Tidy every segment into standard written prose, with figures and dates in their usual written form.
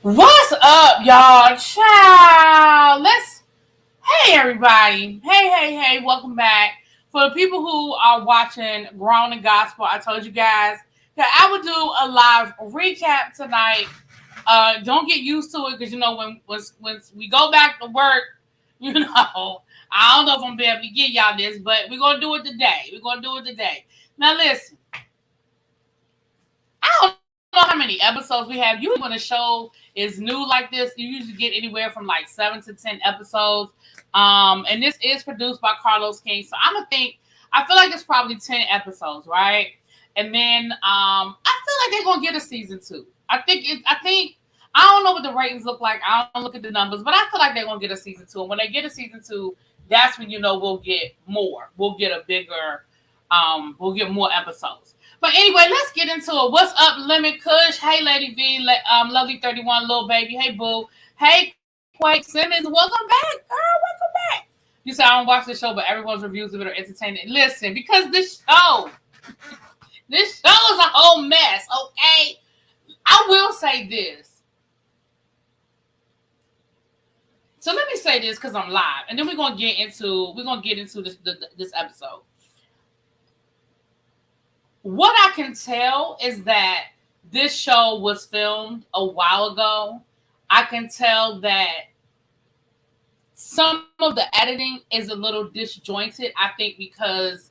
What's up, y'all? Ciao. Hey, everybody. Hey. Welcome back. For the people who are watching Grown and Gospel, I told you guys that I would do a live recap tonight. Don't get used to it because, when we go back to work, I don't know if I'm going to be able to get y'all this, but we're going to do it today. Now, listen. I don't know how many episodes we have. Usually when a show is new like this, you usually get anywhere from like 7 to 10 episodes. And this is produced by Carlos King. So I feel like it's probably 10 episodes, right? And then I feel like they're gonna get a season 2. I don't know what the ratings look like. I don't look at the numbers, but I feel like they're gonna get a season 2. And when they get a season 2, that's when we'll get more. We'll get a bigger we'll get more episodes. But anyway, let's get into it. What's up, Lemon Kush? Hey, Lady V, Lovely 31, Little Baby. Hey, Boo. Hey, Quake Simmons. Welcome back, girl. Welcome back. You said I don't watch the show, but everyone's reviews of it are entertaining. Listen, because this show is a whole mess, okay? I will say this. So let me say this because I'm live, and then we're gonna get into this episode. What I can tell is that this show was filmed a while ago. I can tell that some of the editing is a little disjointed, I think, because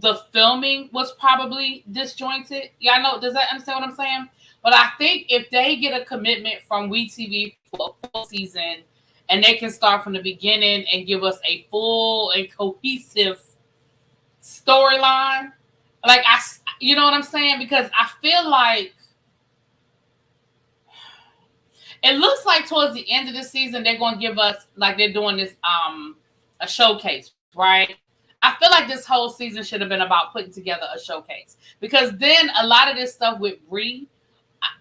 the filming was probably disjointed. Y'all know, does that understand what I'm saying? But I think if they get a commitment from WeTV for a full season and they can start from the beginning and give us a full and cohesive storyline, like you know what I'm saying? Because I feel like it looks like towards the end of the season they're going to give us, like they're doing this a showcase, right? I feel like this whole season should have been about putting together a showcase, because then a lot of this stuff with Bree.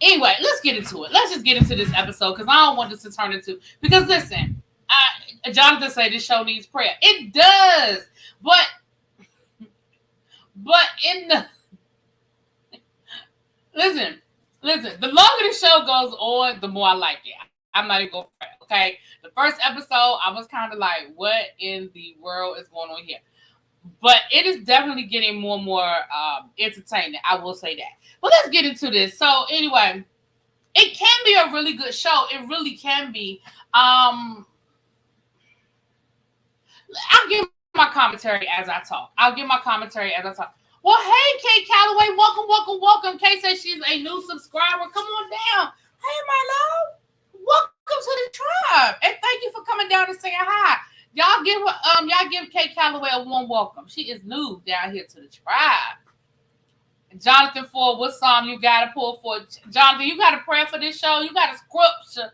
Anyway, let's get into it. Let's just get into this episode because I don't want this to turn into, because listen, Jonathan said this show needs prayer. It does, but in the listen, the longer the show goes on, the more I like it. I'm not even going to, okay? The first episode, I was kind of like, what in the world is going on here? But it is definitely getting more and more entertaining. I will say that. But let's get into this. So anyway, it can be a really good show. It really can be. I'll give my commentary as I talk. Well, hey, Kate Calloway, welcome. Kate says she's a new subscriber. Come on down. Hey, my love, welcome to the tribe, and thank you for coming down and saying hi. Y'all give Kate Calloway a warm welcome. She is new down here to the tribe. Jonathan Ford, what song you got to pull for? Jonathan, you got a prayer for this show? You got a scripture?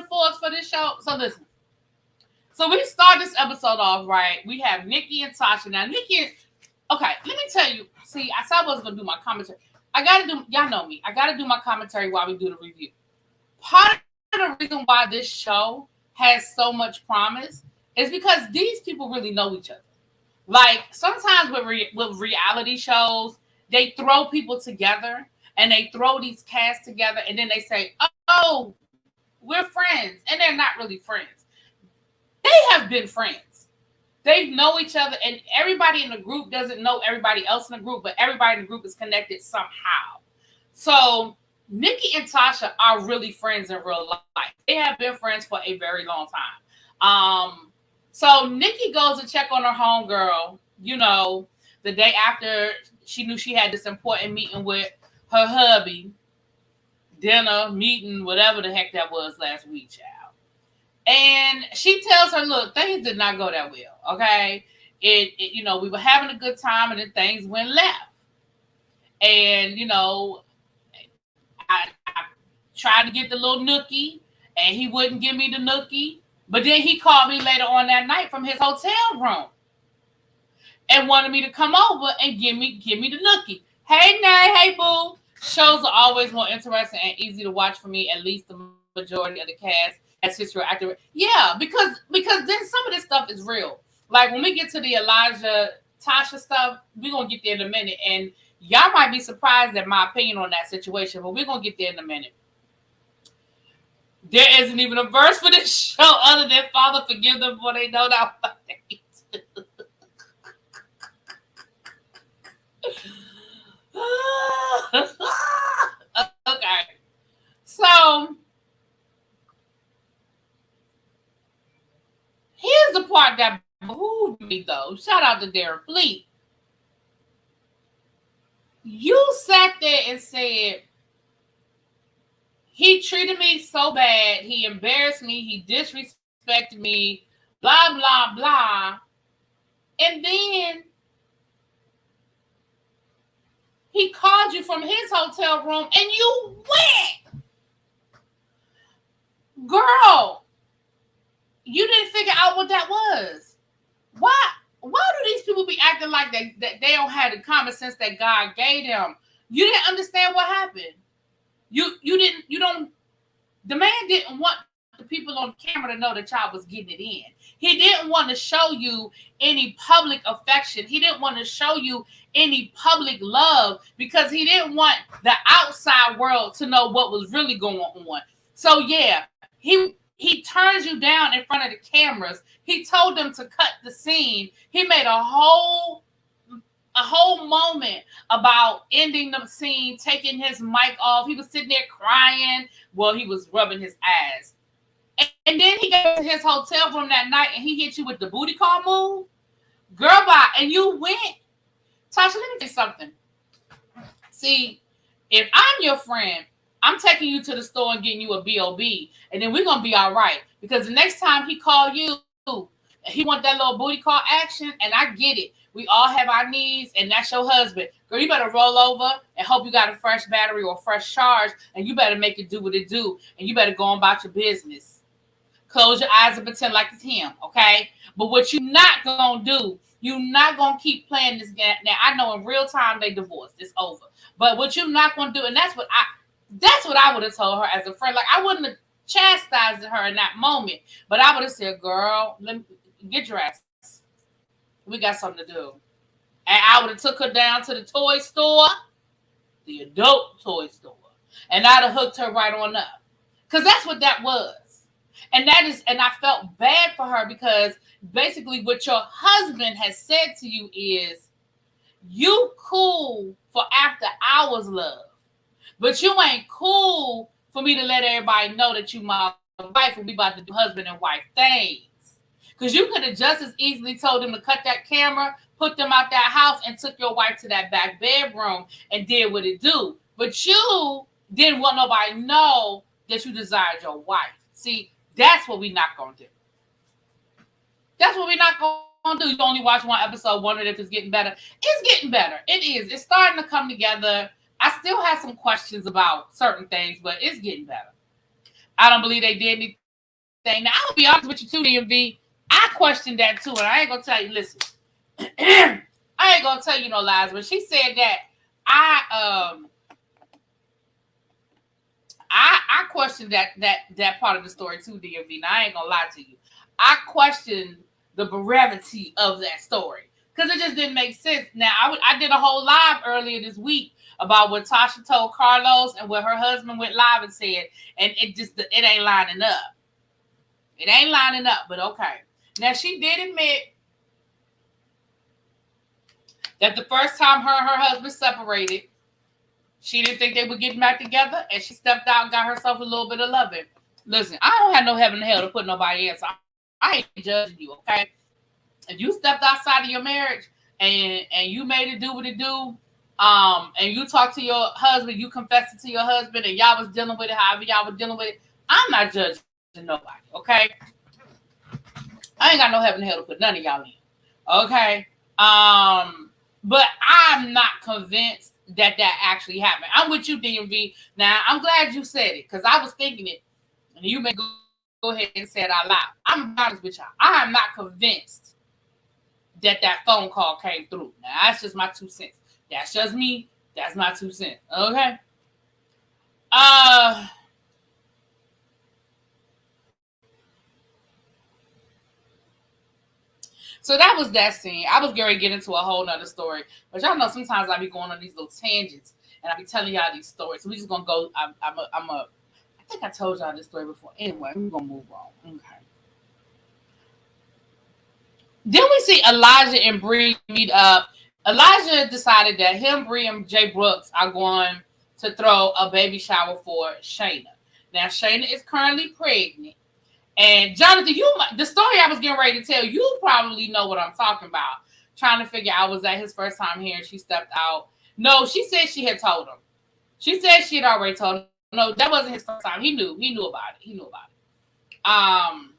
For us for this show? So listen. So we start this episode off, right? We have Nikki and Tasha. Now, okay, let me tell you. See, I said I wasn't going to do my commentary. Y'all know me. I got to do my commentary while we do the review. Part of the reason why this show has so much promise is because these people really know each other. Like, sometimes with reality shows, they throw people together and they throw these casts together and then they say, oh, we're friends. And they're not really friends. They have been friends. They know each other, and everybody in the group doesn't know everybody else in the group, but everybody in the group is connected somehow. So Nikki and Tasha are really friends in real life. They have been friends for a very long time. So Nikki goes to check on her homegirl, the day after she knew she had this important meeting with her hubby, dinner, meeting, whatever the heck that was last week, child. And she tells her, look, things did not go that well, okay? We were having a good time and then things went left. And, I tried to get the little nookie and he wouldn't give me the nookie. But then he called me later on that night from his hotel room and wanted me to come over and give me the nookie. Hey, Nay, hey, boo. Shows are always more interesting and easy to watch for me, at least the majority of the cast. As history accurate. Yeah, because then some of this stuff is real. Like when we get to the Elijah Tasha stuff, we're gonna get there in a minute. And Y'all might be surprised at my opinion on that situation, but we're going to get there in a minute. There isn't even a verse for this show other than Father, forgive them for they know not what they do. Okay. So, here's the part that behooved me, though. Shout out to Darren Fleet. You sat there and said, he treated me so bad, he embarrassed me, he disrespected me, blah, blah, blah. And then he called you from his hotel room and you went. Girl, you didn't figure out what that was. Why do these people be acting like they don't have the common sense that God gave them? You didn't understand what happened. The man didn't want the people on camera to know that y'all was getting it in. He didn't want to show you any public affection. He didn't want to show you any public love because he didn't want the outside world to know what was really going on. So yeah, he turns you down in front of the cameras. He told them to cut the scene. He made a whole moment about ending the scene, taking his mic off. He was sitting there crying while he was rubbing his ass. And then he got to his hotel room that night and he hit you with the booty call move. Girl, bye. And you went. Tasha, let me tell you something. See, if I'm your friend, I'm taking you to the store and getting you a B.O.B. And then we're going to be all right. Because the next time he call you, he want that little booty call action. And I get it. We all have our needs, and that's your husband. Girl, you better roll over and hope you got a fresh battery or a fresh charge, and you better make it do what it do, and you better go on about your business. Close your eyes and pretend like it's him, okay? But what you're not going to do, you're not going to keep playing this game. Now, I know in real time they divorced. It's over. But what you're not going to do, and that's what I would have told her as a friend. Like, I wouldn't have chastised her in that moment, but I would have said, girl, get your ass. We got something to do. And I would have took her down to the toy store, the adult toy store, and I'd have hooked her right on up. Because that's what that was. And I felt bad for her because basically what your husband has said to you is, you cool for after hours love, but you ain't cool for me to let everybody know that you my wife and we about to do husband and wife things. Because you could have just as easily told them to cut that camera, put them out that house, and took your wife to that back bedroom and did what it do. But you didn't want nobody to know that you desired your wife. See, that's what we not going to do. That's what we not going to do. You only watch one episode, wondering if it's getting better. It's getting better. It is. It's starting to come together. I still have some questions about certain things, but it's getting better. I don't believe they did anything. Now, I'll be honest with you too, DMV. I questioned that too, and I ain't gonna tell you. Listen, I ain't gonna tell you no lies. But she said that I questioned that part of the story too, DMV. Now I ain't gonna lie to you. I questioned the brevity of that story because it just didn't make sense. Now I did a whole live earlier this week about what Tasha told Carlos and what her husband went live and said, and it ain't lining up. It ain't lining up, but okay. Now, she did admit that the first time her and her husband separated, she didn't think they would get back together, and she stepped out and got herself a little bit of loving. Listen, I don't have no heaven and hell to put nobody in, so I ain't judging you, okay? If you stepped outside of your marriage and you made it do what it do, and you talked to your husband, you confessed it to your husband, and y'all was dealing with it however y'all was dealing with it, I'm not judging nobody, okay? I ain't got no heaven and hell to put none of y'all in. Okay. But I'm not convinced that actually happened. I'm with you, DMV. Now, I'm glad you said it because I was thinking it. And you may go ahead and say it out loud. I'm honest with y'all. I am not convinced that phone call came through. Now, that's just my 2 cents. That's just me. That's my 2 cents. Okay. So that was that scene. I was going to get into a whole nother story. But y'all know sometimes I be going on these little tangents and I be telling y'all these stories. So we just going to go. I think I told y'all this story before. Anyway, we're going to move on. Okay. Then we see Elijah and Bree meet up. Elijah decided that him, Bree, and Jay Brooks are going to throw a baby shower for Shayna. Now, Shayna is currently pregnant. And Jonathan, the story I was getting ready to tell, you probably know what I'm talking about. Trying to figure out, was that his first time here and she stepped out? No, she said she had told him. She said she had already told him. No, that wasn't his first time. He knew about it. I'm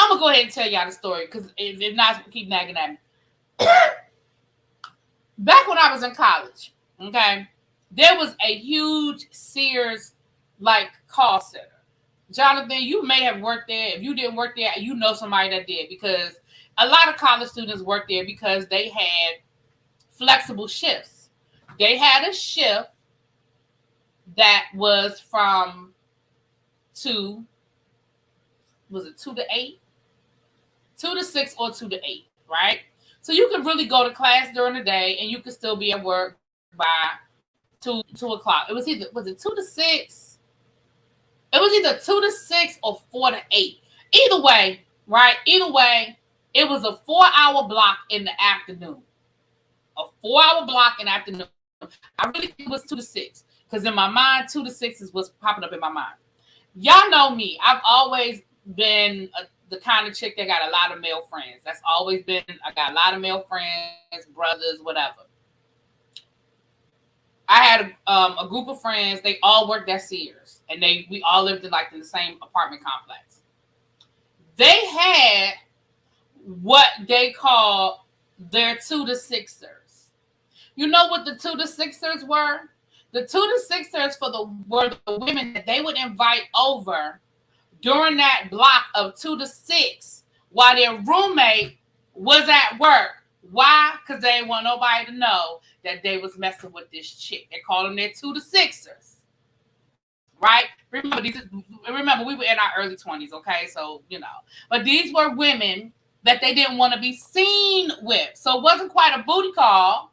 going to go ahead and tell y'all the story because if not, keep nagging at me. Back when I was in college, okay, there was a huge Sears call center. Jonathan, you may have worked there. If you didn't work there, you know somebody that did, because a lot of college students worked there because they had flexible shifts. They had a shift that was from 2 to 8? 2 to 6 or 2 to 8, right? So you could really go to class during the day and you could still be at work by 2 o'clock. Was it 2 to 6? It was either 2 to 6 or 4 to 8. Either way, right? Either way, it was a 4-hour block in the afternoon. A 4-hour block in the afternoon. I really think it was 2 to 6. Because in my mind, 2 to 6 is what's popping up in my mind. Y'all know me. I've always been the kind of chick that got a lot of male friends. That's always been, I got a lot of male friends, brothers, whatever. I had a group of friends. They all worked at Sears. And we all lived in the same apartment complex. They had what they call their 2 to 6ers. You know what the 2 to 6ers were? The 2 to 6ers were the women that they would invite over during that block of 2 to 6 while their roommate was at work. Why? Because they didn't want nobody to know that they was messing with this chick. They called them their 2 to 6ers. Right? Remember, we were in our early 20s, okay? So, But these were women that they didn't want to be seen with. So it wasn't quite a booty call.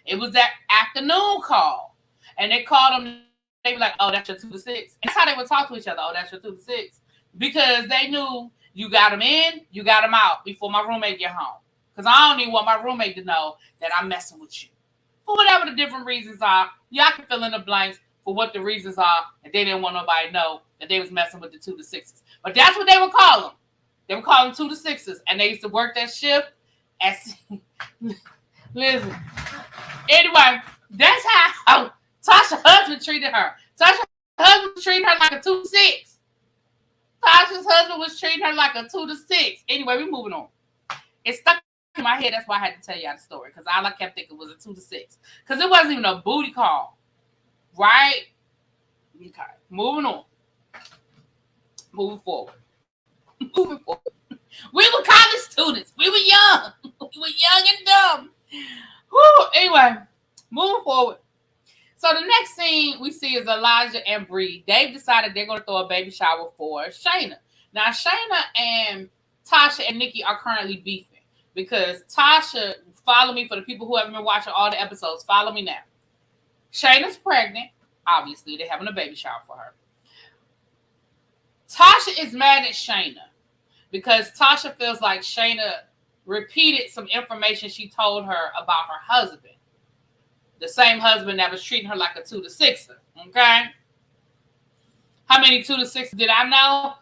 It was that afternoon call. And they called them, they were like, oh, that's your 2 to 6. And that's how they would talk to each other. Oh, that's your 2 to 6. Because they knew you got them in, you got them out before my roommate get home. Because I don't even want my roommate to know that I'm messing with you. For whatever the different reasons are, y'all can fill in the blanks for what the reasons are, and they didn't want nobody to know that they was messing with the 2 to 6s. But that's what they would call them. They would call them 2 to 6s. And they used to work that shift at... Listen. Anyway, that's how Tasha's husband treated her. Tasha's husband treated her like a 2 to 6. Tasha's husband was treating her like a 2 to 6. Anyway, we're moving on. It stuck in my head. That's why I had to tell y'all the story. Because all I kept thinking was a 2 to 6. Because it wasn't even a booty call. Right? Okay. Moving on. Moving forward. Moving forward. We were college students. We were young. We were young and dumb. Whew. Anyway, moving forward. So the next scene we see is Elijah and Bree. They've decided they're going to throw a baby shower for Shayna. Now, Shayna and Tasha and Nikki are currently beefing because Tasha, follow me for the people who haven't been watching all the episodes, follow me now. Shayna's pregnant. Obviously, they're having a baby shower for her. Tasha is mad at Shayna because Tasha feels like Shayna repeated some information she told her about her husband. The same husband that was treating her like a 2 to 6. Okay? How many 2 to 6 did I know?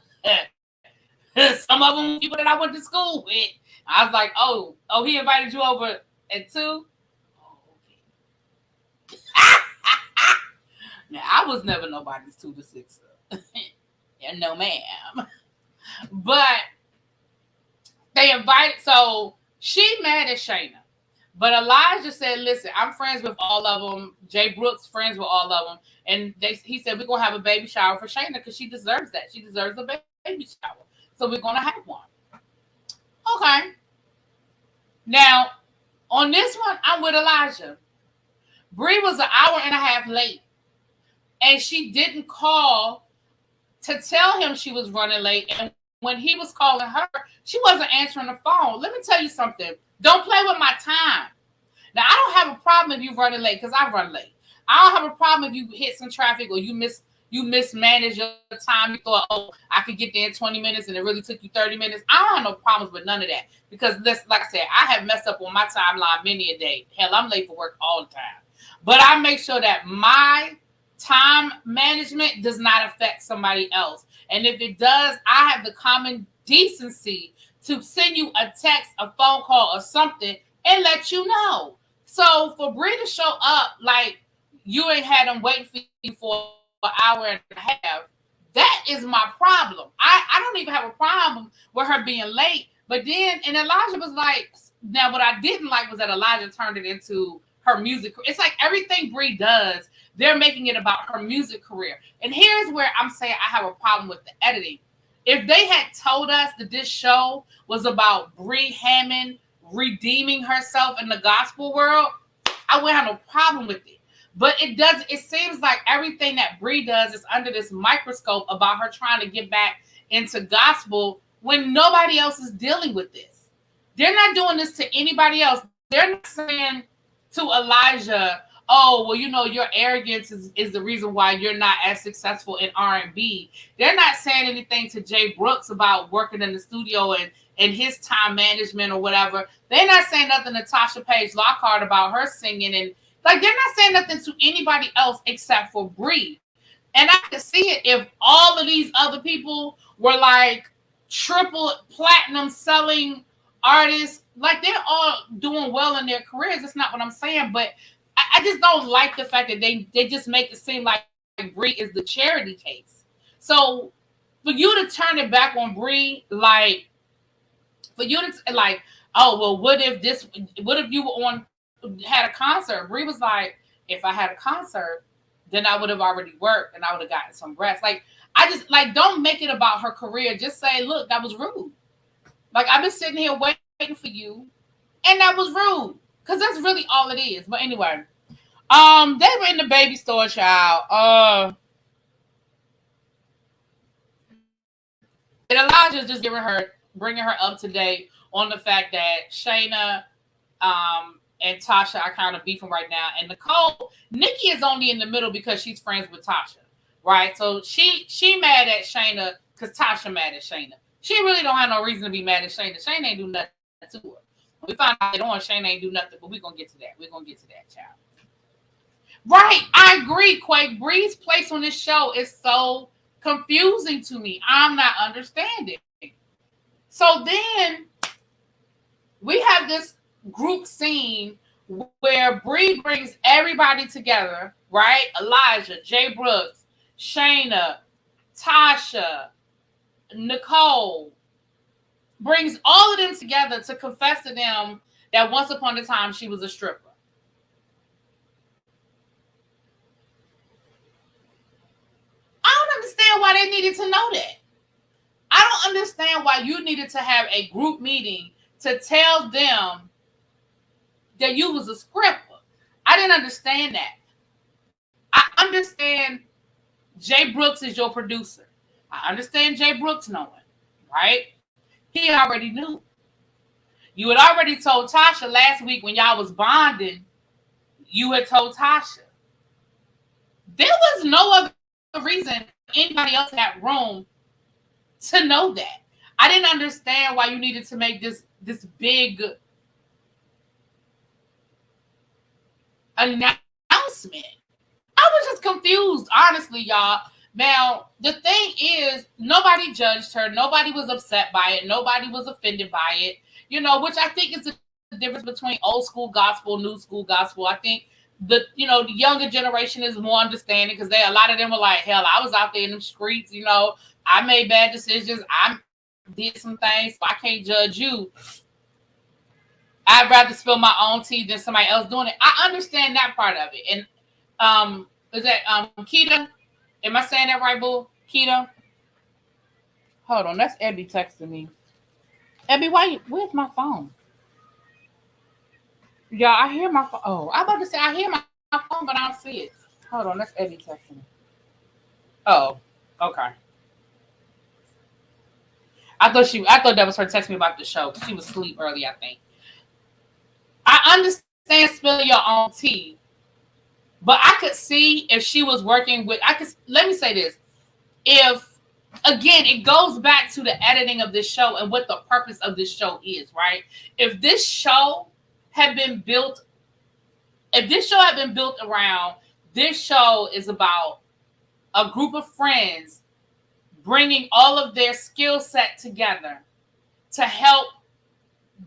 Some of them people that I went to school with. I was like, oh, he invited you over at 2? Oh, okay. Now, I was never nobody's 2 to 6. Yeah, no, ma'am. But they invited, so she mad at Shayna. But Elijah said, listen, I'm friends with all of them. Jay Brooks friends with all of them. And he said, we're going to have a baby shower for Shayna because she deserves that. She deserves a baby shower. So we're going to have one. Okay. Now, on this one, I'm with Elijah. Bree was an hour and a half late. And she didn't call to tell him she was running late. And when he was calling her, she wasn't answering the phone. Let me tell you something. Don't play with my time. Now, I don't have a problem if you running late because I run late. I don't have a problem if you hit some traffic or you mismanage your time. You thought, oh, I could get there in 20 minutes and it really took you 30 minutes. I don't have no problems with none of that because like I said, I have messed up on my timeline many a day. Hell, I'm late for work all the time. But I make sure that my time management does not affect somebody else. And if it does, I have the common decency to send you a text, a phone call, or something and let you know. So for Bree to show up like you ain't had them waiting for you for an hour and a half, that is my problem. I don't even have a problem with her being late. But then, and Elijah was like, now what I didn't like was that Elijah turned it into her music. It's like everything Bree does, they're making it about her music career. And here's where I'm saying I have a problem with the editing. If they had told us that this show was about Bree Hammond redeeming herself in the gospel world, I wouldn't have no problem with it. But it seems like everything that Bree does is under this microscope about her trying to get back into gospel when nobody else is dealing with this. They're not doing this to anybody else. They're not saying to Elijah, oh, well, you know, your arrogance is the reason why you're not as successful in R&B. They're not saying anything to Jay Brooks about working in the studio and his time management or whatever. They're not saying nothing to Tasha Page Lockhart about her singing. And like, they're not saying nothing to anybody else except for Bree. And I can see it if all of these other people were like triple platinum selling artists, like they're all doing well in their careers. That's not what I'm saying. But I just don't like the fact that they just make it seem like Bree is the charity case. So for you to turn it back on Bree, like for you to like, oh well, what if you were had a concert? Bree was like, if I had a concert, then I would have already worked and I would have gotten some rest. Like I just like don't make it about her career. Just say, look, that was rude. Like I've been sitting here waiting for you, and that was rude. Because that's really all it is. But anyway, they were in the baby store, child. And Elijah's just bringing her up to date on the fact that Shayna, and Tasha are kind of beefing right now. And Nicole, Nikki is only in the middle because she's friends with Tasha, right? So she mad at Shayna because Tasha mad at Shayna. She really don't have no reason to be mad at Shayna. Shayna ain't do nothing to her. We found out later on Shayna ain't do nothing, but we're going to get to that. We're going to get to that, child. Right. I agree, Quake. Bree's place on this show is so confusing to me. I'm not understanding. So then we have this group scene where Bree brings everybody together, right? Elijah, Jay Brooks, Shayna, Tasha, Nicole, brings all of them together to confess to them that once upon a time she was a stripper. I don't understand why they needed to know that. I don't understand why you needed to have a group meeting to tell them that you was a stripper. I didn't understand that. I understand Jay Brooks is your producer. I understand Jay Brooks knowing, right? He already knew. You had already told Tasha last week when y'all was bonding, you had told Tasha. There was no other reason anybody else in that room to know that. I didn't understand why you needed to make this big announcement. I was just confused, honestly, y'all. Now, the thing is, nobody judged her. Nobody was upset by it. Nobody was offended by it. You know, which I think is the difference between old school gospel, new school gospel. I think the younger generation is more understanding because a lot of them were like, hell, I was out there in the streets, I made bad decisions. I did some things, so I can't judge you. I'd rather spill my own tea than somebody else doing it. I understand that part of it. And is that Keita? Am I saying that right, boo? Keita? Hold on, that's Abby texting me. Abby, where's my phone? Yeah, I hear my phone. Oh, I'm about to say I hear my phone, but I don't see it. Hold on, that's Abby texting me. Oh, okay. I thought that was her texting me about the show. She was asleep early, I think. I understand spilling your own tea, but I could see if she was working with. Let me say this: if again, it goes back to the editing of this show and what the purpose of this show is, right? If this show had been built around, this show is about a group of friends bringing all of their skill set together to help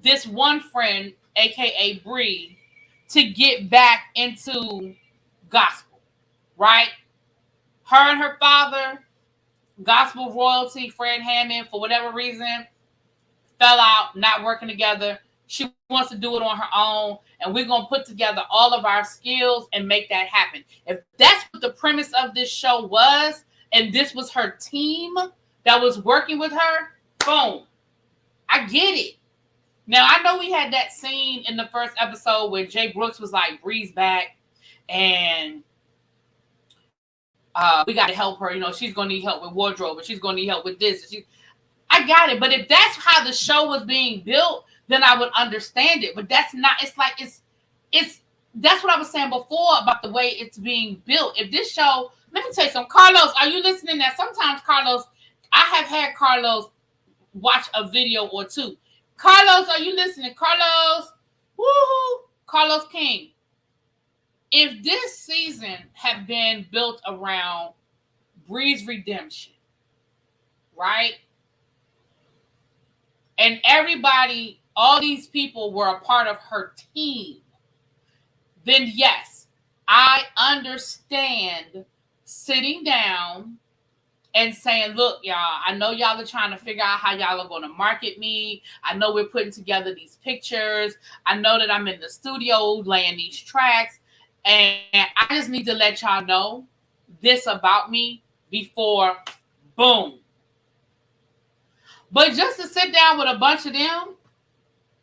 this one friend, aka Bree, to get back into gospel, right? Her and her father, gospel royalty, Fred Hammond, for whatever reason, fell out, not working together. She wants to do it on her own, and we're going to put together all of our skills and make that happen. If that's what the premise of this show was, and this was her team that was working with her, boom. I get it. Now, I know we had that scene in the first episode where Jay Brooks was like, Bree's back, and we got to help her. You know, she's going to need help with wardrobe, and she's going to need help with this. I got it. But if that's how the show was being built, then I would understand it. But that's not, that's what I was saying before about the way it's being built. If this show, let me tell you something. Carlos, are you listening? Now, sometimes Carlos, I have had Carlos watch a video or two. Carlos, are you listening? Carlos, woohoo, Carlos King. If this season had been built around Bree's redemption, right? And everybody, all these people were a part of her team, then yes, I understand sitting down and saying, look, y'all, I know y'all are trying to figure out how y'all are going to market me. I know we're putting together these pictures. I know that I'm in the studio laying these tracks. And I just need to let y'all know this about me before, boom. But just to sit down with a bunch of them,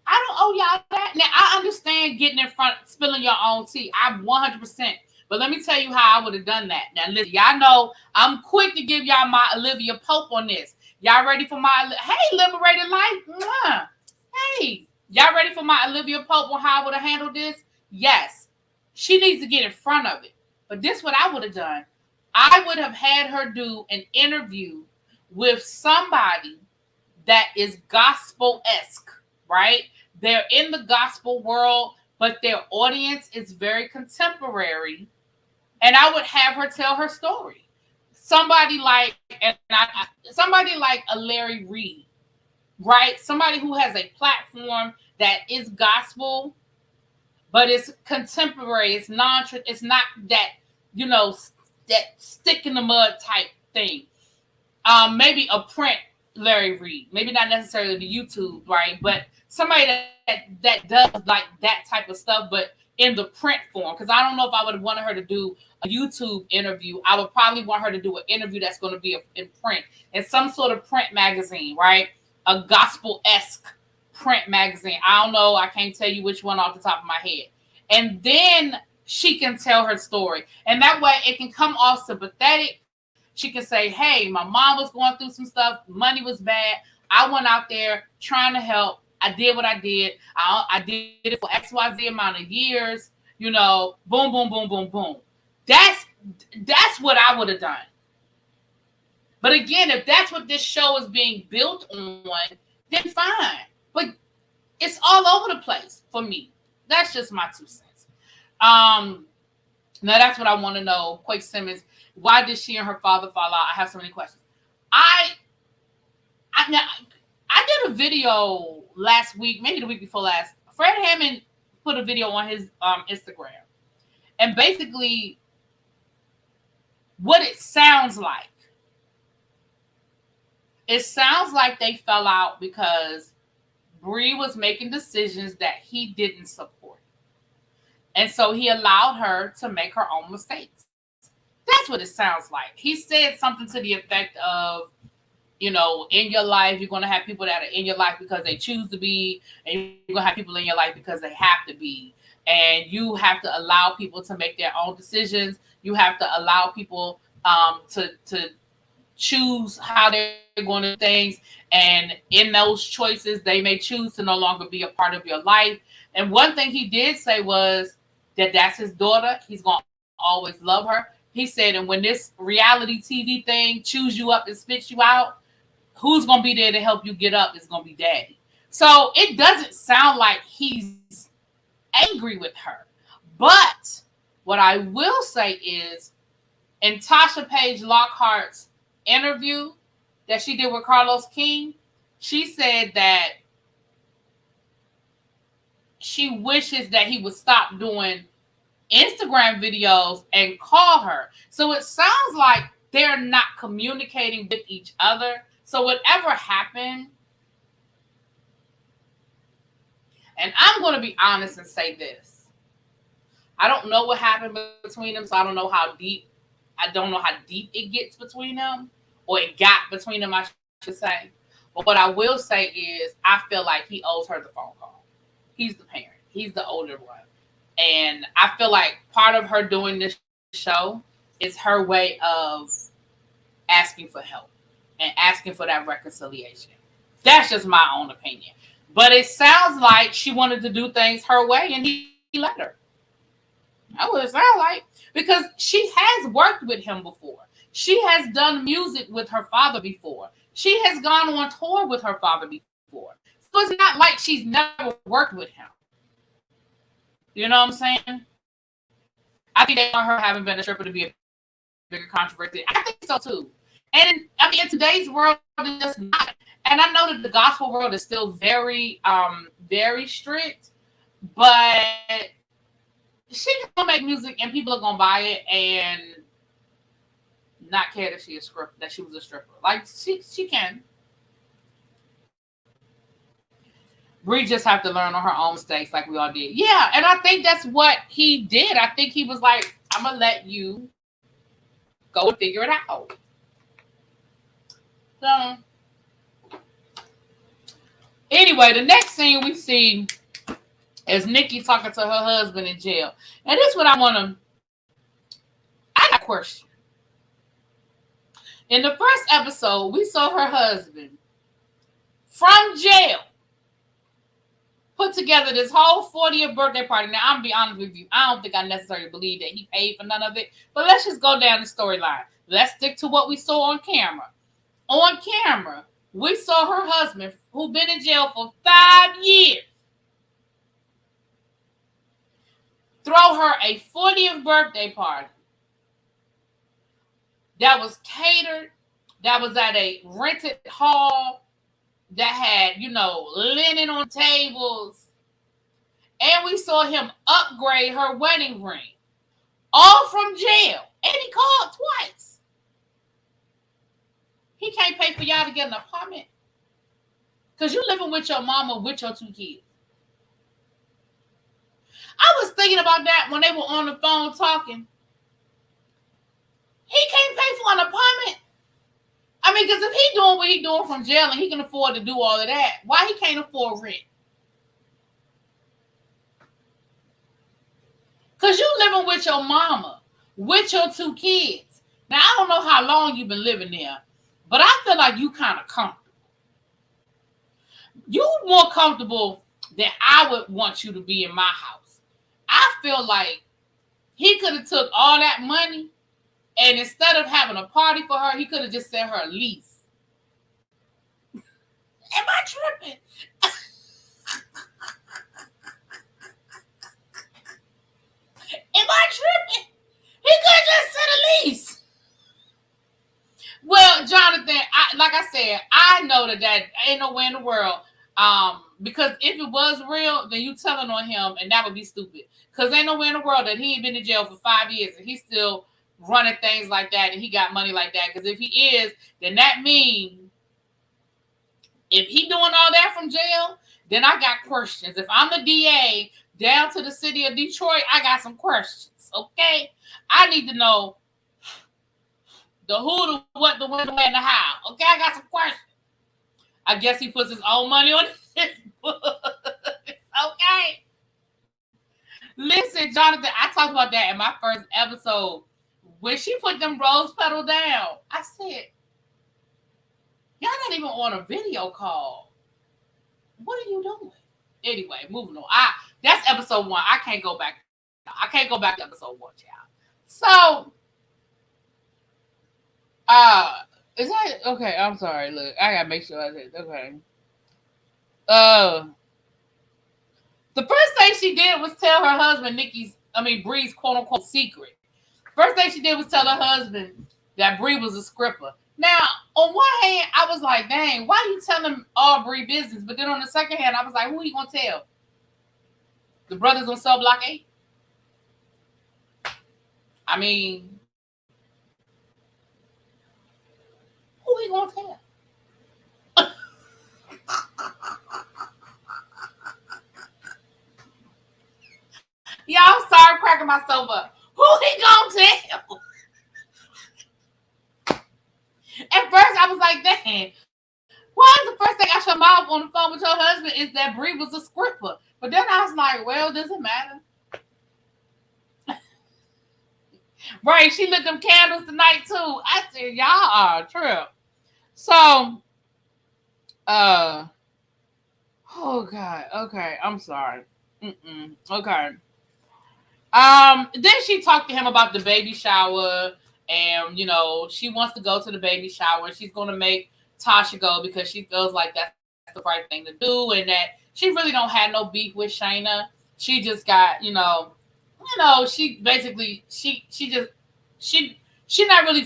I don't owe y'all that. Now, I understand getting in front, spilling your own tea. I'm 100%. But let me tell you how I would have done that. Now, listen, y'all know I'm quick to give y'all my Olivia Pope on this. Y'all ready for my, hey, Liberated Life? Mwah. Hey, y'all ready for my Olivia Pope on how I would have handled this? Yes. She needs to get in front of it. But this is what I would have done. I would have had her do an interview with somebody that is gospel-esque, right? They're in the gospel world, but their audience is very contemporary. And I would have her tell her story. Somebody like a Larry Reed, right? Somebody who has a platform that is gospel, but it's contemporary. It's not that, that stick in the mud type thing. Maybe a print Larry Reed, maybe not necessarily the YouTube, right? But somebody that does like that type of stuff, but in the print form. Because I don't know if I would have wanted her to do a YouTube interview. I would probably want her to do an interview that's going to be in print, in some sort of print magazine, right? A gospel-esque print magazine. I don't know. I can't tell you which one off the top of my head. And then she can tell her story. And that way it can come off sympathetic. She can say, hey, my mom was going through some stuff. Money was bad. I went out there trying to help. I did what I did. I did it for XYZ amount of years. Boom, boom, boom, boom, boom. That's what I would have done. But again, if that's what this show is being built on, then fine. But it's all over the place for me. That's just my 2 cents. Now that's what I want to know. Quake Simmons, why did she and her father fall out? I have so many questions. I did a video last week, maybe the week before last. Fred Hammond put a video on his Instagram. And basically, what it sounds like they fell out because Bree was making decisions that he didn't support. And so he allowed her to make her own mistakes. That's what it sounds like. He said something to the effect of, in your life, you're going to have people that are in your life because they choose to be, and you're going to have people in your life because they have to be. And you have to allow people to make their own decisions. You have to allow people to choose how they're going to do things. And in those choices, they may choose to no longer be a part of your life. And one thing he did say was that that's his daughter. He's going to always love her. He said, and when this reality TV thing chews you up and spits you out, who's going to be there to help you get up is going to be daddy. So it doesn't sound like he's angry with her. But what I will say is, in Tasha Page Lockhart's interview that she did with Carlos King, she said that she wishes that he would stop doing Instagram videos and call her. So it sounds like they're not communicating with each other. So whatever happened, and I'm going to be honest and say this. I don't know what happened between them, so I don't know how deep it gets between them, or it got between them, I should say. But what I will say is, I feel like he owes her the phone call. He's the parent. He's the older one. And I feel like part of her doing this show is her way of asking for help and asking for that reconciliation. That's just my own opinion. But it sounds like she wanted to do things her way, and he let her. That's what it sounds like. Because she has worked with him before. She has done music with her father before. She has gone on tour with her father before. So it's not like she's never worked with him. You know what I'm saying? I think they want her having been a stripper to be a bigger controversy. I think so too. And I mean, in today's world, it's just not. And I know that the gospel world is still very, very strict, but she's gonna make music and people are gonna buy it and not care that she was a stripper. Like she can. Bree just have to learn on her own mistakes like we all did. Yeah, and I think that's what he did. I think he was like, I'm going to let you go and figure it out. So, anyway, the next scene we see is Nikki talking to her husband in jail. And this is what I got a question. In the first episode, we saw her husband from jail put together this whole 40th birthday party. Now, I'm going to be honest with you. I don't think I necessarily believe that he paid for none of it. But let's just go down the storyline. Let's stick to what we saw on camera. On camera, we saw her husband, who'd been in jail for 5 years, throw her a 40th birthday party that was catered, that was at a rented hall, that had, linen on tables. And we saw him upgrade her wedding ring. All from jail. And he called twice. He can't pay for y'all to get an apartment. Because you living with your mama with your 2 kids. I was thinking about that when they were on the phone talking. He can't pay for an apartment. I mean, because if he's doing what he's doing from jail and he can afford to do all of that, why he can't afford rent? Because you living with your mama, with your 2 kids. Now, I don't know how long you've been living there, but I feel like you kind of comfortable. You more comfortable than I would want you to be in my house. I feel like he could have took all that money, and instead of having a party for her, he could have just sent her a lease. Am I tripping? Am I tripping? He could have just sent a lease. Well, Jonathan, like I said, I know that ain't nowhere in the world. Because if it was real, then you telling on him, and that would be stupid. Because ain't nowhere in the world that he ain't been in jail for 5 years and he's still running things like that and he got money like that. Because if he is, then that means if he doing all that from jail, then I got questions. If I'm the DA down to the city of Detroit, I got some questions. Okay, I need to know the who, the what, the when, the where, and the how. Okay, I got some questions. I guess he puts his own money on his book. Okay. Listen, Jonathan, I talked about that in my first episode. When she put them rose petals down, I said, Y'all not even on a video call. What are you doing? Anyway, moving on. That's episode 1. I can't go back. I can't go back to episode 1, child. So, is that okay? I'm sorry. Look, I gotta make sure I did. Okay. The first thing she did was tell her husband Bree's quote unquote secret. First thing she did was tell her husband that Bree was a scripper. Now, on one hand, I was like, dang, why are you telling all Bree business? But then on the second hand, I was like, who are you gonna tell? The brothers on cell block 8? I mean, who are you gonna tell? Yeah, I'm sorry, cracking myself up. Who he gonna tell? At first, I was like, dang, why is the first thing I show mom on the phone with your husband is that Bree was a scripper? But then I was like, well, does it matter? Right, she lit them candles tonight too. I said, y'all are a trip. So, oh God, okay, I'm sorry. Okay. Then she talked to him about the baby shower, and she wants to go to the baby shower. She's gonna make Tasha go because she feels like that's the right thing to do, and that she really don't have no beef with Shayna. She just got, she basically she not really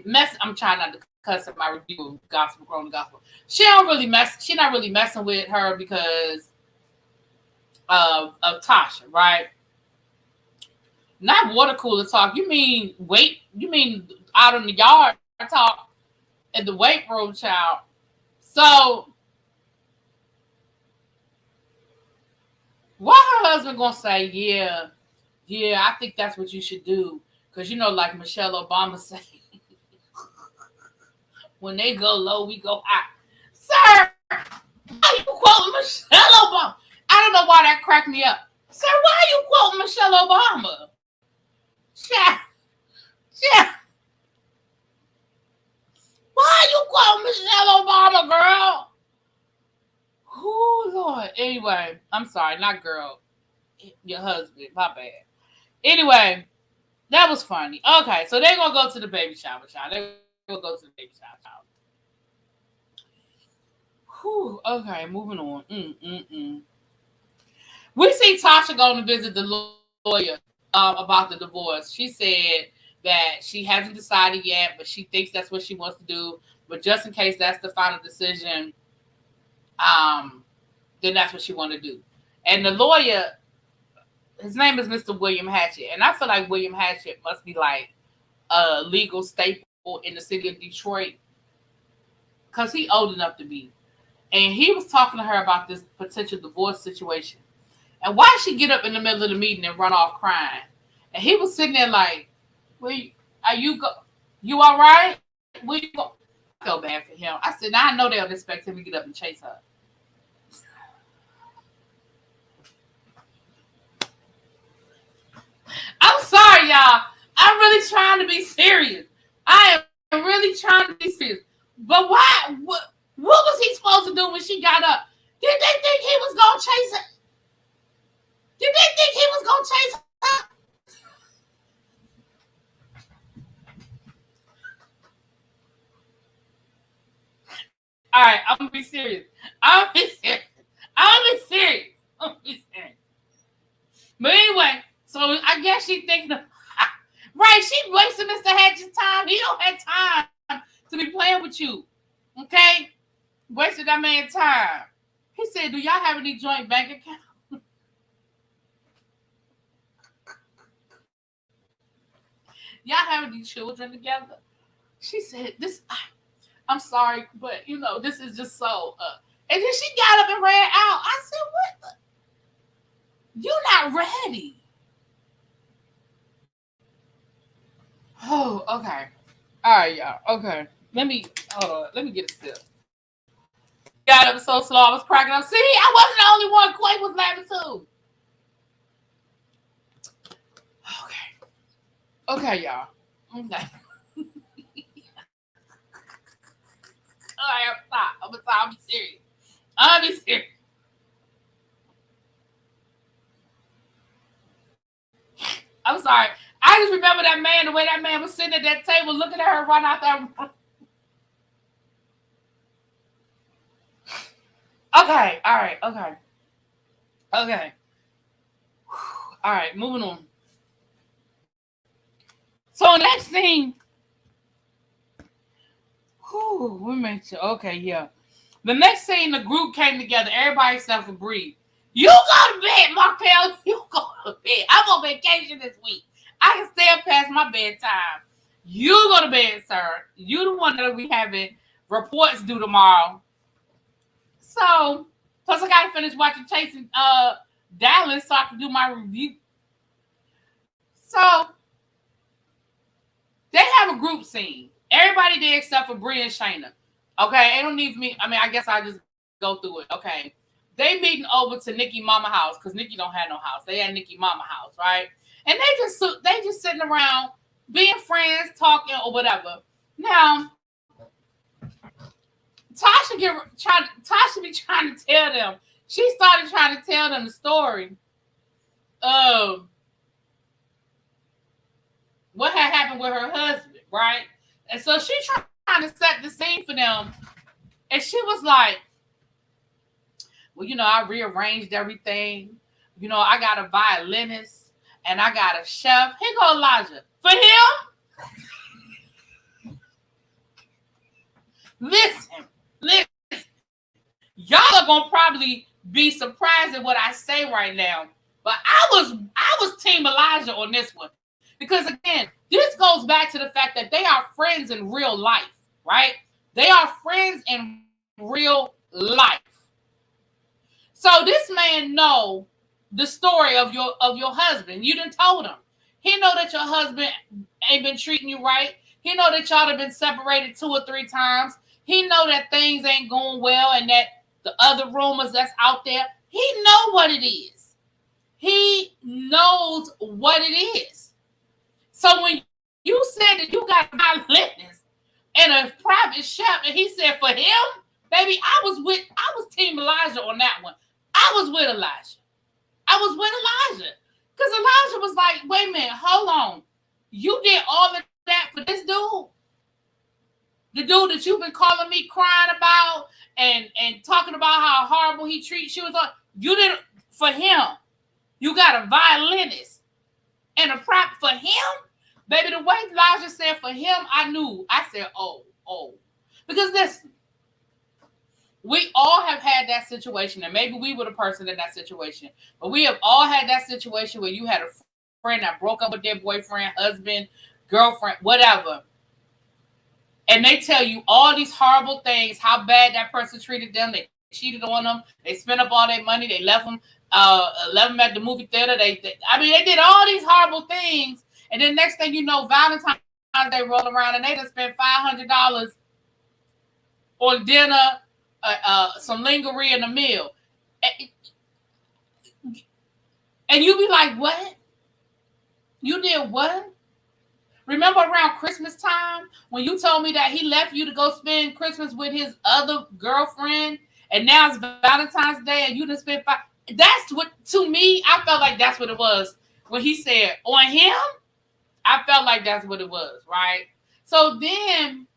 mess. I'm trying not to cuss at my review of Gospel Growing the Gospel. She not really messing with her because of Tasha, right? Not water cooler talk. You mean out in the yard talk at the weight room, child. So why her husband gonna say, yeah, I think that's what you should do. Because like Michelle Obama say, when they go low, we go high. Sir, why you quoting Michelle Obama? I don't know why that cracked me up. Sir, why are you quoting Michelle Obama? Yeah. Why are you quoting Michelle Obama, girl? Oh, Lord. Anyway, I'm sorry, not girl. Your husband, my bad. Anyway, that was funny. Okay, so they're going to go to the baby shower, child. They're going to go to the baby shower, child. Whew, okay, moving on. We see Tasha going to visit the lawyer about the divorce. She said that she hasn't decided yet, but she thinks that's what she wants to do. But just in case that's the final decision, then that's what she want to do. And the lawyer, his name is Mr. William Hatchett. And I feel like William Hatchett must be like a legal staple in the city of Detroit because he old enough to be. And he was talking to her about this potential divorce situation. And why she get up in the middle of the meeting and run off crying? And he was sitting there like, you all right? Where you go? I felt bad for him. I said, now I know they don't expect him to get up and chase her. I'm sorry, y'all. I'm really trying to be serious. I am really trying to be serious. But why? What was he supposed to do when she got up? Did they think he was going to chase her? Did they think he was going to chase her? All right, I'm going to be serious. I'm going to be serious. But anyway, so I guess she thinking of, right, she wasting Mr. Hatch's time. He don't have time to be playing with you. Okay? Wasted that man's time. He said, do y'all have any joint bank accounts? Y'all have any children together? She said, I'm sorry, but this is just so and then she got up and ran out. I said, what the? You're not ready. Oh, okay. All right, y'all. Okay. Hold on. Let me get a sip. Got up so slow, I was cracking up. See, I wasn't the only one. Quay was laughing too. Okay, y'all. Okay. I'm gonna stop. I'll be serious. I'll be serious. I'm sorry. I just remember that man, the way that man was sitting at that table looking at her run out that room. Okay, all right, okay. Okay. All right, moving on. So next thing, we mentioned, okay, yeah. The next scene, the group came together, everybody except for Bree. You go to bed, Markel. You go to bed. I'm on vacation this week. I can stay up past my bedtime. You go to bed, sir. You the one that we having reports due tomorrow. So, plus I gotta finish watching Chasing Dallas so I can do my review. So they have a group scene. Everybody there except for Bree and Shayna. Okay, it don't need me. I mean, I guess I'll just go through it. Okay. They meeting over to Nikki Mama house because Nikki don't have no house. They had Nikki Mama house, right? And they just sitting around being friends, talking or whatever. Now, Tasha be trying to tell them. She started trying to tell them the story of what had happened with her husband, right? And so she trying to set the scene for them. And she was like, well, I rearranged everything. I got a violinist and I got a chef. Here go Elijah. For him? Listen. Y'all are gonna probably be surprised at what I say right now. But I was Team Elijah on this one. Because again, this goes back to the fact that they are friends in real life, right? They are friends in real life. So this man know the story of your husband. You done told him. He know that your husband ain't been treating you right. He know that y'all have been separated 2 or 3 times. He know that things ain't going well and that the other rumors that's out there. He know what it is. He knows what it is. So when you said that you got a violinist and a private chef, and he said for him, baby, I was Team Elijah on that one. I was with Elijah. Because Elijah was like, wait a minute, hold on. You did all of that for this dude? The dude that you've been calling me crying about and talking about how horrible he treats you. You did it for him. You got a violinist and a prop for him? Baby, the way Elijah said for him, I knew. I said, oh. Because listen, we all have had that situation, and maybe we were the person in that situation, but we have all had that situation where you had a friend that broke up with their boyfriend, husband, girlfriend, whatever, and they tell you all these horrible things, how bad that person treated them, they cheated on them, they spent up all their money, they left them at the movie theater, they did all these horrible things, and then next thing you know, Valentine's Day roll around, and they just spent $500 on dinner, some lingerie and a meal. And you be like, what? You did what? Remember around Christmas time when you told me that he left you to go spend Christmas with his other girlfriend, and now it's Valentine's Day and you done spent that's what, to me, I felt like that's what it was. When he said on him, I felt like that's what it was, right? So then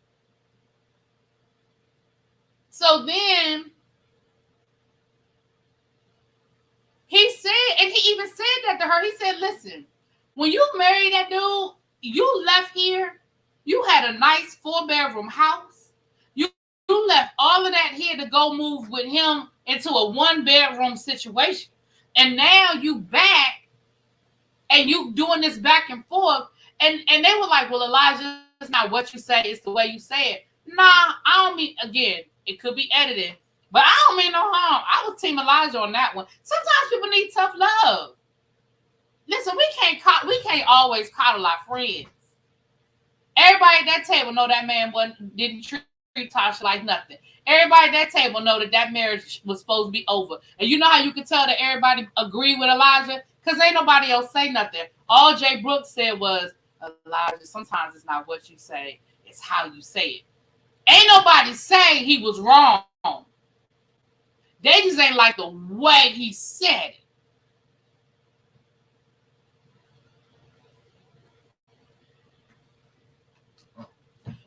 he said, and he even said that to her. He said, listen, when you married that dude, you left here, you had a nice 4-bedroom house. You left all of that here to go move with him into a 1-bedroom situation. And now you back and you doing this back and forth. And they were like, well, Elijah, it's not what you say, it's the way you say it. Nah, I don't mean, again, it could be edited, but I don't mean no harm. I was Team Elijah on that one. Sometimes people need tough love. Listen, we can't always coddle our friends. Everybody at that table know that man didn't treat Tasha like nothing. Everybody at that table know that marriage was supposed to be over. And you know how you can tell that everybody agreed with Elijah? Because ain't nobody else say nothing. All Jay Brooks said was, Elijah, sometimes it's not what you say, it's how you say it. Ain't nobody saying he was wrong. They just ain't like the way he said it.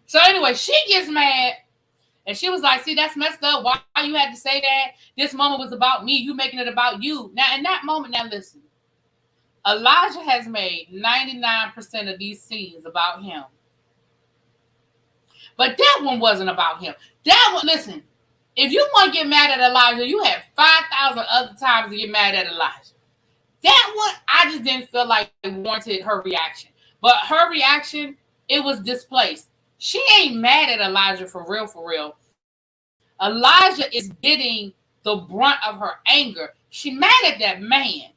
So anyway, she gets mad. And she was like, see, that's messed up. Why you had to say that? This moment was about me. You making it about you. Now, in that moment, now listen. Elijah has made 99% of these scenes about him. But that one wasn't about him. That one, listen, if you want to get mad at Elijah, you have 5,000 other times to get mad at Elijah. That one, I just didn't feel like it warranted her reaction. But her reaction, it was displaced. She ain't mad at Elijah for real, for real. Elijah is getting the brunt of her anger. She's mad at that man.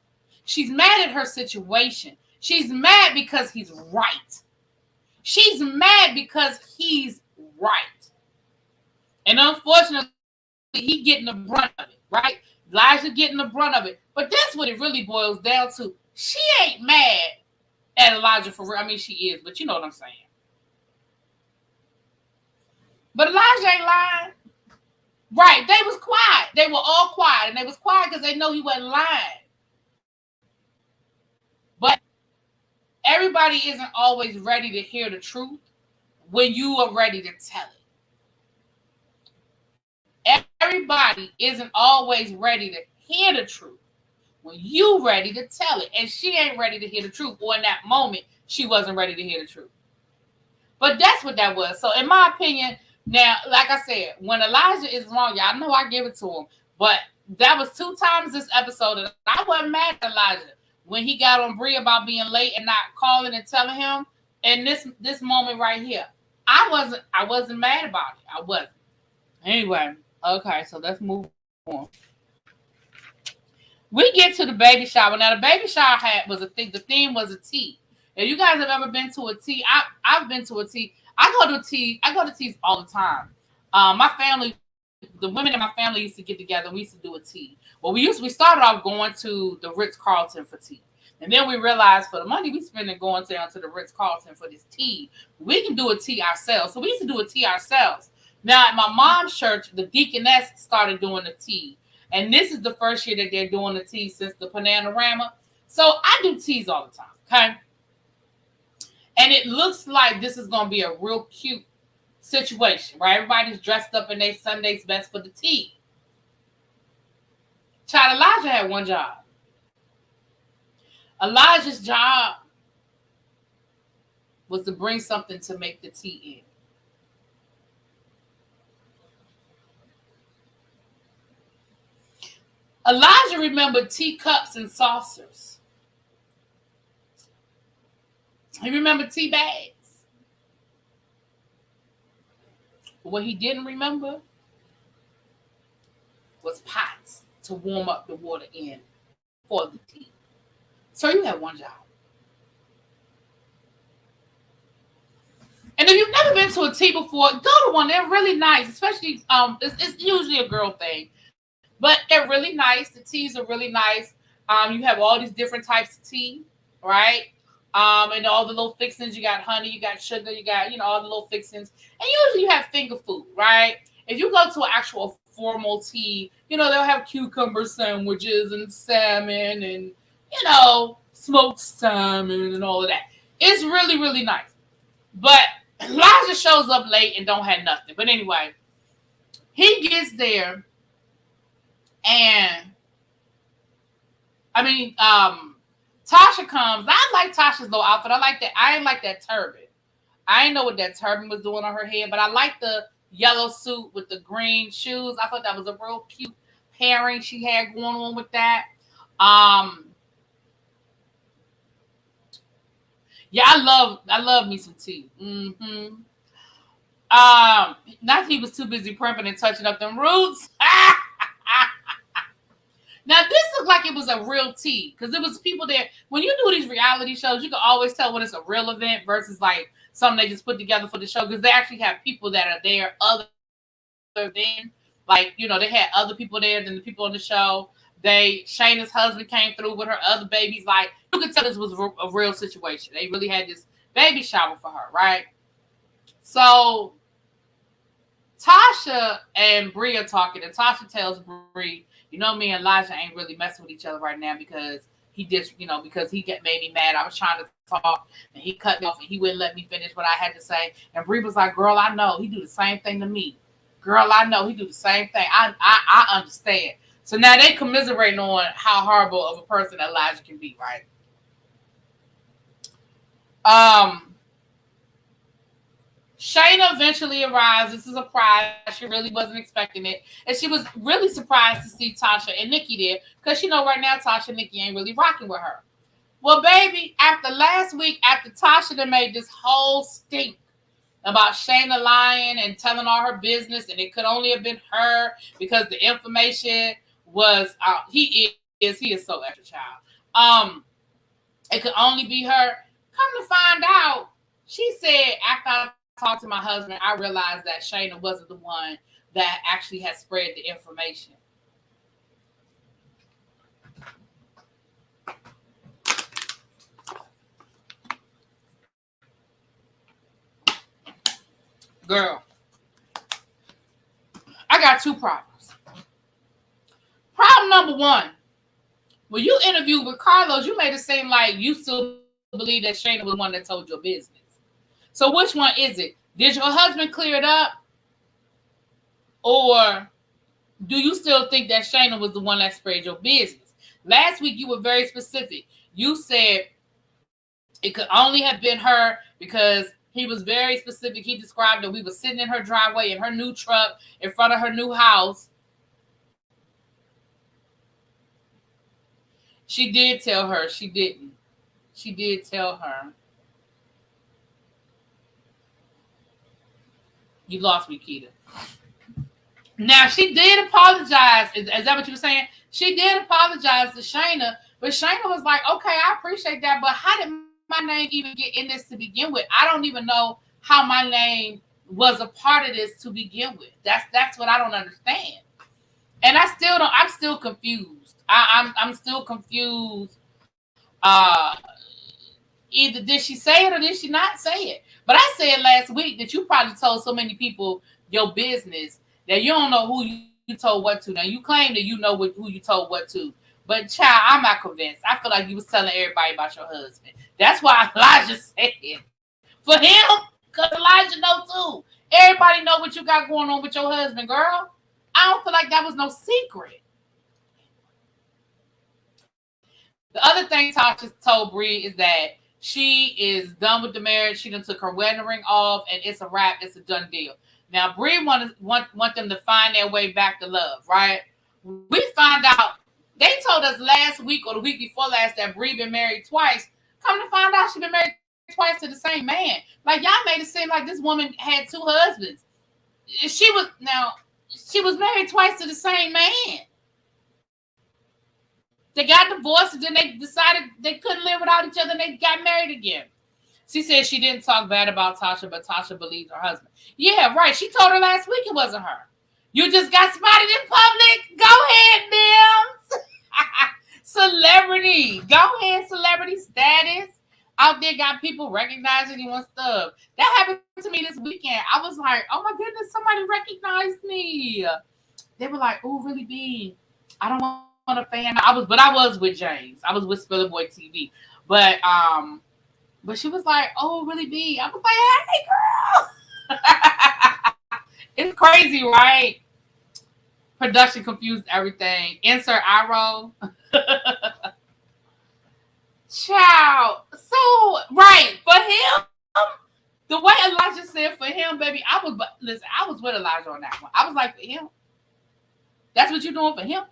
She's mad at her situation. She's mad because he's right. She's mad because he's right. And unfortunately, he getting the brunt of it, right? Elijah getting the brunt of it. But that's what it really boils down to. She ain't mad at Elijah for real. I mean, she is, but you know what I'm saying. But Elijah ain't lying. Right, they was quiet. They were all quiet, and they was quiet because they know he wasn't lying. But everybody isn't always ready to hear the truth when you are ready to tell it. Everybody isn't always ready to hear the truth when you ready to tell it. And she ain't ready to hear the truth, or in that moment, she wasn't ready to hear the truth. But that's what that was. So in my opinion, now, like I said, when Elijah is wrong, y'all know I give it to him. But that was 2 times this episode that I wasn't mad at Elijah when he got on Bree about being late and not calling and telling him. And this moment right here, I wasn't mad about it. I wasn't. Anyway, okay, so let's move on. We get to the baby shower. Now, the baby shower was a thing. The theme was a tea. If you guys have ever been to a tea, I've been to a tea. I go to teas all the time. My family, the women in my family used to get together. We used to do a tea. Well, we started off going to the Ritz-Carlton for tea. And then we realized for the money we spend going down to the Ritz-Carlton for this tea, we can do a tea ourselves. So we used to do a tea ourselves. Now, at my mom's church, the deaconess started doing the tea. And this is the first year that they're doing the tea since the Panorama. So I do teas all the time, okay? And it looks like this is going to be a real cute situation, right? Everybody's dressed up in their Sunday's best for the tea. Child, Elijah had one job. Elijah's job was to bring something to make the tea in. Elijah remembered teacups and saucers. He remembered tea bags. But what he didn't remember was pots to warm up the water in for the tea. So you had one job. And if you've never been to a tea before, go to one. They're really nice, especially it's usually a girl thing, but they're really nice. The teas are really nice. You have all these different types of tea, right? And all the little fixings. You got honey, you got sugar, you got, all the little fixings. And usually you have finger food, right? If you go to an actual formal tea, they'll have cucumber sandwiches and salmon and, smoked salmon and all of that. It's really, really nice. But Elijah shows up late and don't have nothing. But anyway, he gets there and, Tasha comes. I like Tasha's little outfit. I like that. I ain't like that turban. I didn't know what that turban was doing on her head, but I like the yellow suit with the green shoes. I thought that was a real cute pairing she had going on with that. Yeah, I love me some tea. Mm-hmm. Not he was too busy prepping and touching up them roots. Now, this looked like it was a real tea because there was people there. When you do these reality shows, you can always tell when it's a real event versus like something they just put together for the show because they actually have people that are there other than, like, they had other people there than the people on the show. Shayna's husband came through with her other babies. Like, you could tell this was a real situation. They really had this baby shower for her, right? So Tasha and Bree are talking, and Tasha tells Bree, you know, me and Elijah ain't really messing with each other right now because he did, because he made me mad. I was trying to talk, and he cut me off, and he wouldn't let me finish what I had to say. And Bree was like, girl, I know. He do the same thing to me. Girl, I know. He do the same thing. I understand. So now they commiserating on how horrible of a person Elijah can be, right? Shayna eventually arrives. This is a surprise. She really wasn't expecting it. And she was really surprised to see Tasha and Nikki there because, right now Tasha and Nikki ain't really rocking with her. Well, baby, after last week, after Tasha done made this whole stink about Shayna lying and telling all her business, and it could only have been her because the information was he is so extra child. It could only be her. Come to find out, she said after I talked to my husband, I realized that Shayna wasn't the one that actually had spread the information. Girl, I got two problems. Problem number one, when you interviewed with Carlos, you made it seem like you still believe that Shayna was the one that told your business. So which one is it? Did your husband clear it up? Or do you still think that Shayna was the one that spread your business? Last week, you were very specific. You said it could only have been her because he was very specific. He described that we were sitting in her driveway in her new truck in front of her new house. She did tell her. She didn't. She did tell her. You lost me, Keita. Now, she did apologize. Is that what you were saying? She did apologize to Shayna, but Shayna was like, okay, I appreciate that, but how did my name even get in this to begin with? I don't even know how my name was a part of this to begin with. That's what I don't understand. And I'm still confused. I'm still confused. Either did she say it or did she not say it? But I said last week that you probably told so many people your business that you don't know who you told what to. Now, you claim that you know who you told what to. But, child, I'm not convinced. I feel like you was telling everybody about your husband. That's why Elijah said it. For him, because Elijah know too. Everybody know what you got going on with your husband, girl. I don't feel like that was no secret. The other thing Tasha told Bree is that she is done with the marriage. She done took her wedding ring off, and it's a wrap. It's a done deal. Now, Bree want them to find their way back to love, right? We find out, they told us last week or the week before last that Bree been married twice. Come to find out she been married twice to the same man. Like, y'all made it seem like this woman had two husbands. She was married twice to the same man. They got divorced, and then they decided they couldn't live without each other, and they got married again. She said she didn't talk bad about Tasha, but Tasha believed her husband. Yeah, right. She told her last week it wasn't her. You just got spotted in public? Go ahead, Mims. Celebrity. Go ahead, celebrity status. Out there got people recognizing you and stuff. That happened to me this weekend. I was like, oh my goodness, somebody recognized me. They were like, oh, really, B? I don't want a fan. I was with James. I was with Spiller Boy TV. But she was like, oh, really, B? I was like, hey, girl. It's crazy, right? Production confused everything. Insert eye roll. Child. So, right. For him, the way Elijah said for him, baby, I was with Elijah on that one. I was like, for him? That's what you're doing for him?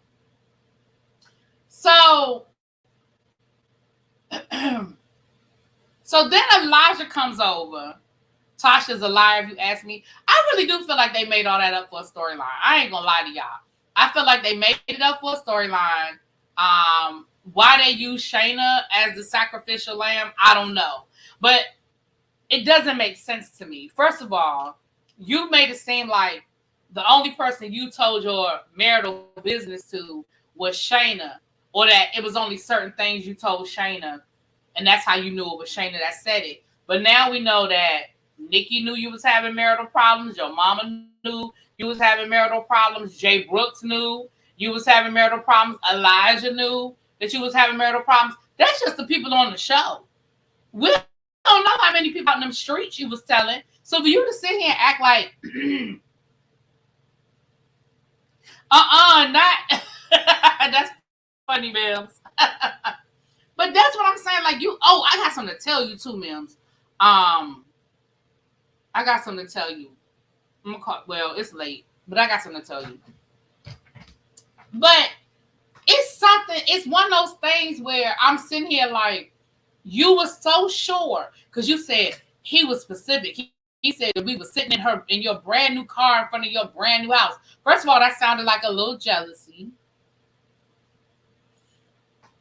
So then Elijah comes over. Tasha's a liar, if you ask me. I really do feel like they made all that up for a storyline. I ain't gonna lie to y'all. I feel like they made it up for a storyline. Why they use Shayna as the sacrificial lamb, I don't know. But it doesn't make sense to me. First of all, you made it seem like the only person you told your marital business to was Shayna, or that it was only certain things you told Shayna, and that's how you knew it was Shayna that said it. But now we know that Nikki knew you was having marital problems. Your mama knew you was having marital problems. Jay Brooks knew you was having marital problems. Elijah knew that you was having marital problems. That's just the people on the show. We don't know how many people out in them streets you was telling. So for you to sit here and act like, not that's funny, Mims. But that's what I'm saying. Like I got something to tell you too, Mims. I got something to tell you. Well, it's late, but I got something to tell you. But it's one of those things where I'm sitting here like, you were so sure, because you said he was specific. He said that we were sitting in your brand new car in front of your brand new house. First of all, that sounded like a little jealousy.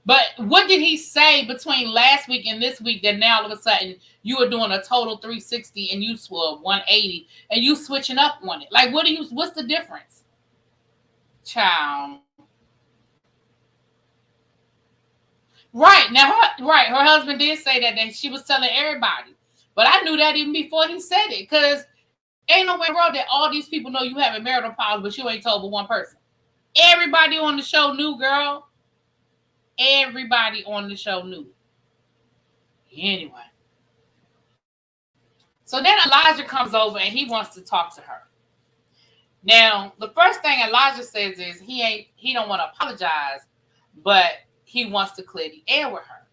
But what did he say between last week and this week that now all of a sudden you are doing a total 360 and you swore 180 and you switching up on it? Like, what's the difference? Child. Right. Now, her husband did say that she was telling everybody. But I knew that even before he said it, because ain't no way in the world that all these people know you having marital problems, but you ain't told but one person. Everybody on the show knew, girl. Everybody on the show knew. Anyway. So then Elijah comes over and he wants to talk to her. Now, the first thing Elijah says is he don't want to apologize, but he wants to clear the air with her.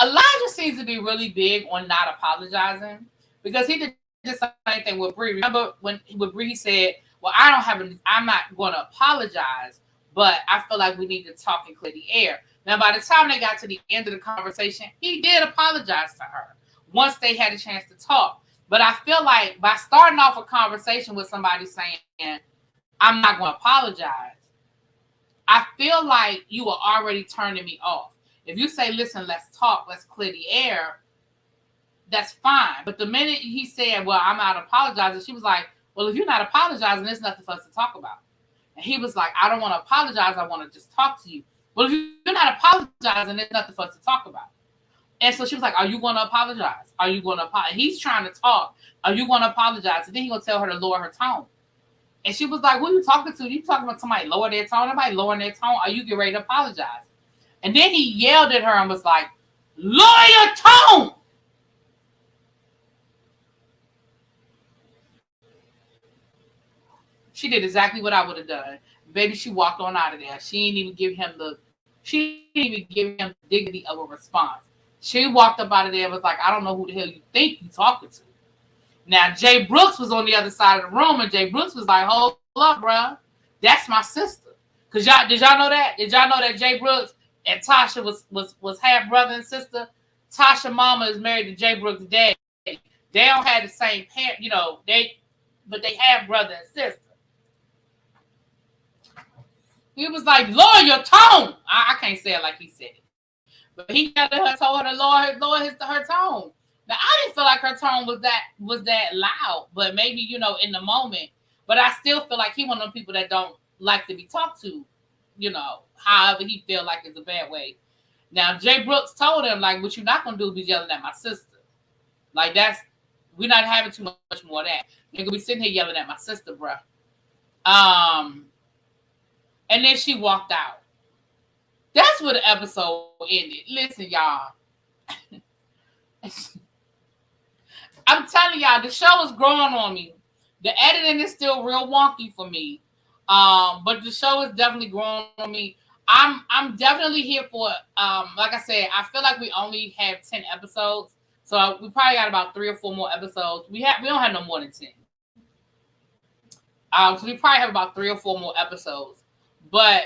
Elijah seems to be really big on not apologizing, because he did the same thing with Bree. Remember when with Bree he said, well, I'm not going to apologize, but I feel like we need to talk and clear the air. Now, by the time they got to the end of the conversation, he did apologize to her once they had a chance to talk. But I feel like by starting off a conversation with somebody saying, I'm not going to apologize, I feel like you are already turning me off. If you say, listen, let's talk, let's clear the air, that's fine. But the minute he said, well, I'm not apologizing, she was like, well, if you're not apologizing, there's nothing for us to talk about. And he was like, I don't want to apologize. I want to just talk to you. Well, if you're not apologizing, there's nothing for us to talk about. And so she was like, are you going to apologize? Are you going to apologize? He's trying to talk. Are you going to apologize? And then he's going to tell her to lower her tone. And she was like, who are you talking to? You talking about somebody lower their tone? Nobody lowering their tone. Are you getting ready to apologize? And then he yelled at her and was like, lower your tone. She did exactly what I would have done. Baby, she walked on out of there. She didn't even give him the dignity of a response. She walked up out of there and was like, I don't know who the hell you think you're talking to. Now, Jay Brooks was on the other side of the room, and Jay Brooks was like, hold up, bro. That's my sister. Did y'all know that? Did y'all know that Jay Brooks and Tasha was half brother and sister? Tasha mama is married to Jay Brooks' dad. They don't have the same parent, but they have brother and sister. He was like, lower your tone. I can't say it like he said it. But he told her to lower her tone. Now, I didn't feel like her tone was that loud, but maybe, in the moment. But I still feel like he one of them people that don't like to be talked to, however he feel like it's a bad way. Now, Jay Brooks told him, like, what you're not going to do is be yelling at my sister. Like, we're not having too much more of that. You're going to be sitting here yelling at my sister, bruh. And then she walked out. That's where the episode ended. Listen, y'all. I'm telling y'all, the show is growing on me. The editing is still real wonky for me. But the show is definitely growing on me. I'm definitely here for like I said, I feel like we only have 10 episodes. So we probably got about 3 or 4 more episodes. We don't have no more than 10. So we probably have about 3 or 4 more episodes. But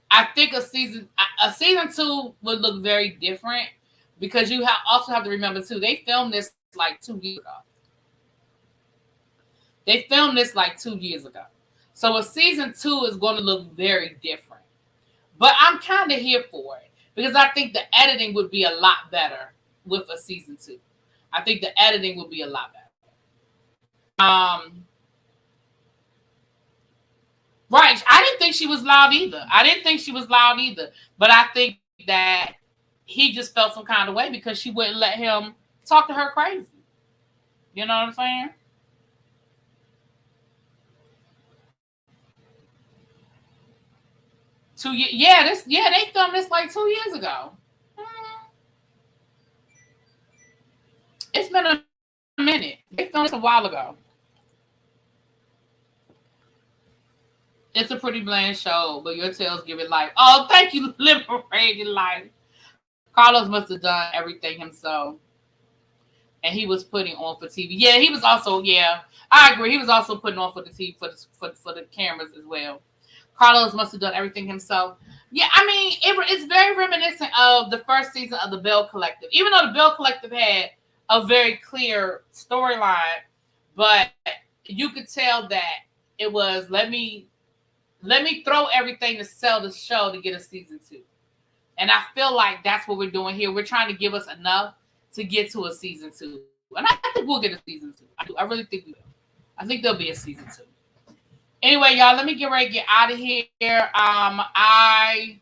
I think a season 2 would look very different, because you also have to remember too, they filmed this like 2 years ago. So a season 2 is going to look very different. But I'm kind of here for it, because I think the editing would be a lot better with a season 2. I think the editing would be a lot better. Right. I didn't think she was loud either. But I think that he just felt some kind of way because she wouldn't let him talk to her crazy. You know what I'm saying? They filmed this like 2 years ago. It's been a minute. They filmed this a while ago. It's a pretty bland show, but your tales give it life. Oh, thank you, Liberated Life. Carlos must have done everything himself. And he was putting on for TV. Yeah, he was also, I agree. He was also putting on for the TV, for the cameras as well. Carlos must have done everything himself. Yeah, I mean, it's very reminiscent of the first season of the Bell Collective. Even though the Bell Collective had a very clear storyline, but you could tell that it was let me throw everything to sell the show to get a season 2. And I feel like that's what we're doing here. We're trying to give us enough to get to a season 2. And I think we'll get a season 2. I really think we will. I think there'll be a season 2. Anyway, y'all, let me get ready to get out of here. I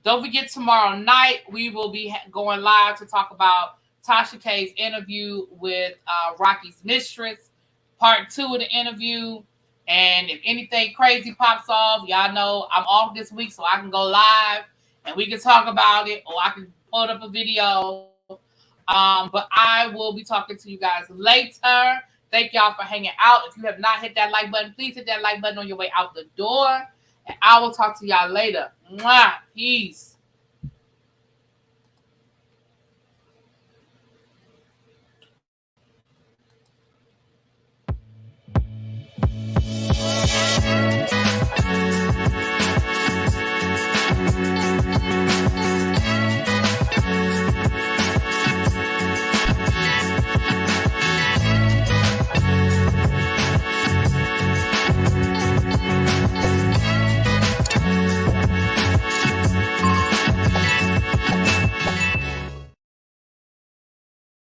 don't forget tomorrow night we will be going live to talk about Tasha K's interview with Rocky's mistress, part 2 of the interview. And if anything crazy pops off, y'all know I'm off this week, so I can go live and we can talk about it, or I can put up a video. But I will be talking to you guys later. Thank y'all for hanging out. If you have not hit that like button, please hit that like button on your way out the door. And I will talk to y'all later. Mwah. Peace.